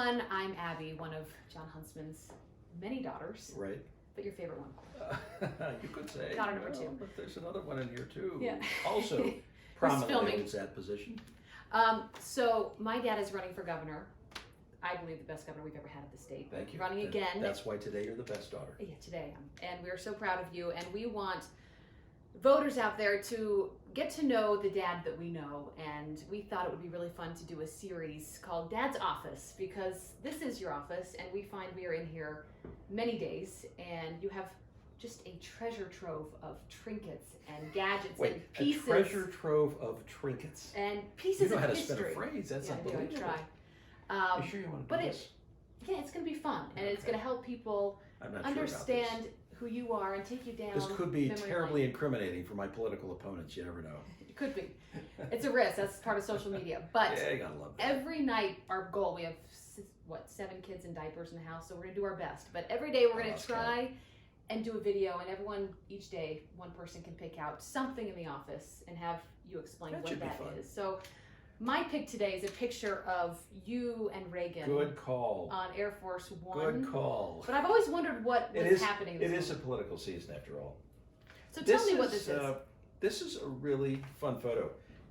everyone, I'm Abby, one of Jon Huntsman's many daughters. Right. But your favorite one? You could say. Daughter number two. But there's another one in here too. Yeah. Also prominently holds that position. So my dad is running for governor. I believe the best governor we've ever had at the state. Thank you. Running again. That's why today you're the best daughter. Yeah, today. And we're so proud of you. And we want voters out there to get to know the dad that we know. And we thought it would be really fun to do a series called Dad's Office, because this is your office and we find we are in here many days and you have just a treasure trove of trinkets and gadgets and pieces. A treasure trove of trinkets. And pieces of history. You know how to spin a phrase. That's unbelievable. I try. You sure you want to do this? Yeah, it's going to be fun, and it's going to help people understand who you are and take you down. This could be terribly incriminating for my political opponents. You never know. It could be. It's a risk. That's part of social media. But yeah, you gotta love that. Every night, our goal, we have 7 kids in diapers in the house, so we're going to do our best. But every day, we're going to try and do a video, and everyone, each day, one person can pick out something in the office and have you explain what that is. So my pick today is a picture of you and Reagan. Good call. On Air Force One. Good call. But I've always wondered what was happening. It is a political season after all. So tell me what this is. This is a really fun photo,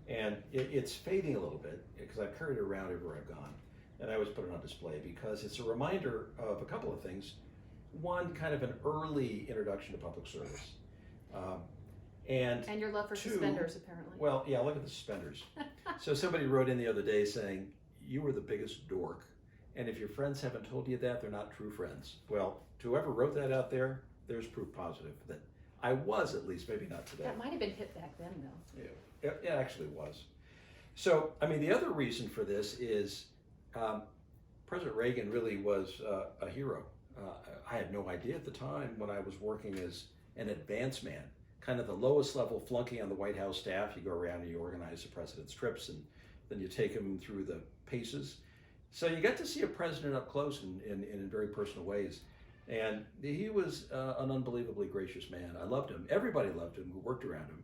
and it's fading a little bit because I've carried it around everywhere I've gone, and I always put it on display because it's a reminder of a couple of things. One, kind of an early introduction to public service. And your love for suspenders, apparently. Well, yeah, look at the suspenders. So somebody wrote in the other day saying, you were the biggest dork, and if your friends haven't told you that, they're not true friends. Well, to whoever wrote that out there, there's proof positive that I was, at least, maybe not today. That might have been hit back then, though. Yeah, it actually was. So, I mean, the other reason for this is President Reagan really was a hero. I had no idea at the time when I was working as an advance man, kind of the lowest level flunky on the White House staff. You go around and you organize the president's trips, and then you take him through the paces. So you got to see a president up close in very personal ways. And he was an unbelievably gracious man. I loved him. Everybody loved him who worked around him.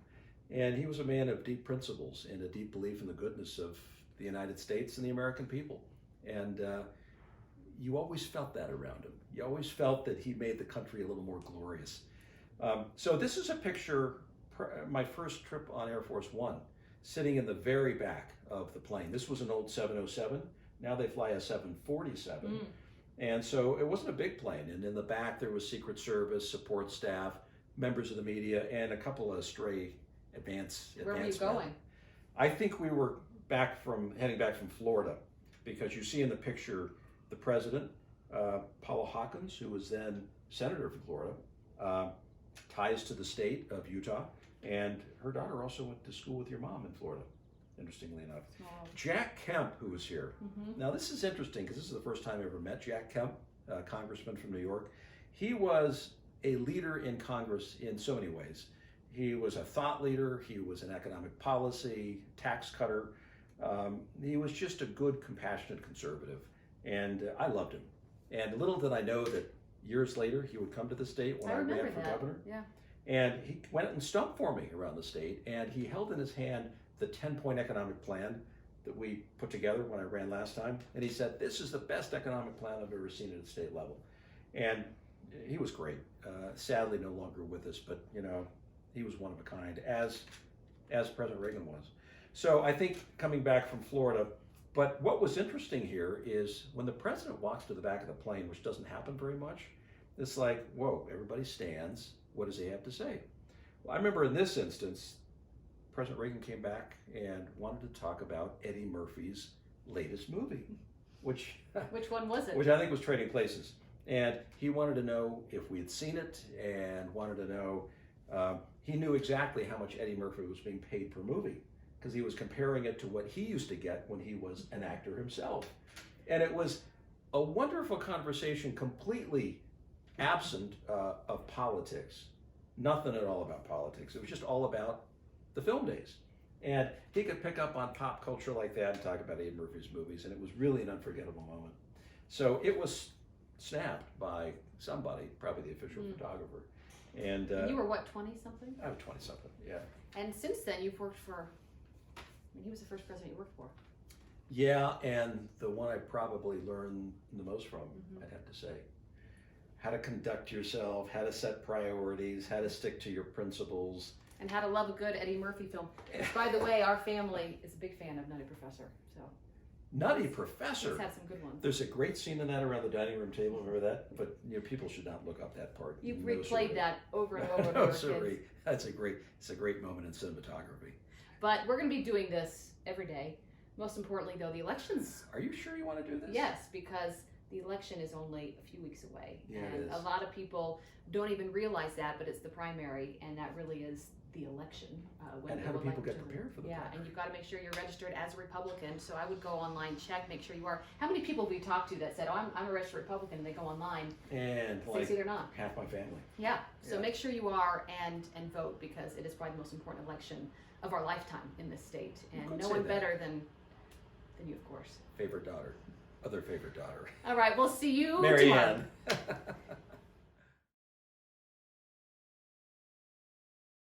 And he was a man of deep principles and a deep belief in the goodness of the United States and the American people. And you always felt that around him. You always felt that he made the country a little more glorious. So this is a picture, my first trip on Air Force One, sitting in the very back of the plane. This was an old 707. Now they fly a 747. And so it wasn't a big plane. And in the back, there was Secret Service, support staff, members of the media, and a couple of stray advance Where were you going? I think we were heading back from Florida, because you see in the picture the president, Paula Hawkins, who was then senator from Florida, ties to the state of Utah, and her daughter also went to school with your mom in Florida, interestingly enough. Wow. Jack Kemp, who was here. Now this is interesting because this is the first time I ever met Jack Kemp, congressman from New York. He was a leader in Congress in so many ways. He was a thought leader, he was an economic policy, tax cutter. He was just a good, compassionate conservative, and I loved him. And little did I know that years later he would come to the state when I ran for governor. Yeah. And he went and stumped for me around the state, and he held in his hand the 10-point economic plan that we put together when I ran last time. And he said, this is the best economic plan I've ever seen at a state level. And he was great. Sadly, no longer with us, but you know, he was one of a kind, as President Reagan was. So I think coming back from Florida, but what was interesting here is when the president walks to the back of the plane, which doesn't happen very much, it's like, whoa, everybody stands. What does he have to say? Well, I remember in this instance, President Reagan came back and wanted to talk about Eddie Murphy's latest movie, which one was it? Which I think was Trading Places. And he wanted to know if we had seen it, and wanted to know, he knew exactly how much Eddie Murphy was being paid per movie, because he was comparing it to what he used to get when he was an actor himself. And it was a wonderful conversation, completely absent of politics. Nothing at all about politics. It was just all about the film days. And he could pick up on pop culture like that and talk about Eddie Murphy's movies, and it was really an unforgettable moment. So it was snapped by somebody, probably the official photographer. And you were what, 20-something? I was 20-something, yeah. And since then, you've worked for, he was the first president you worked for. Yeah, and the one I probably learned the most from, I'd have to say. How to conduct yourself, how to set priorities, how to stick to your principles. And how to love a good Eddie Murphy film. Which, by the way, our family is a big fan of Nutty Professor. So Nutty Professor. let's have some good ones. There's a great scene in that around the dining room table. Remember that? But people should not look up that part. You've No, replayed sirree. that over and over with No, our sirree. kids. It's a great moment in cinematography. But we're going to be doing this every day. Most importantly, though, the elections. Are you sure you want to do this? Yes, because the election is only a few weeks away. Yeah, and it is. a lot of people don't even realize that, but it's the primary, and that really is the election. And how do people get prepared for the Yeah, primary? and you've got to make sure you're registered as a Republican. So I would go online, check, make sure you are. How many people have we talked to that said, "Oh, I'm a registered Republican," and they go online, And they like say they're not. half my family. Yeah. So Yeah. make sure you are and vote, because it is probably the most important election of our lifetime in this state, and could no say one that. better than you, of course. Favorite daughter. Other favorite daughter. All right, we'll see you Mary tomorrow. Ann.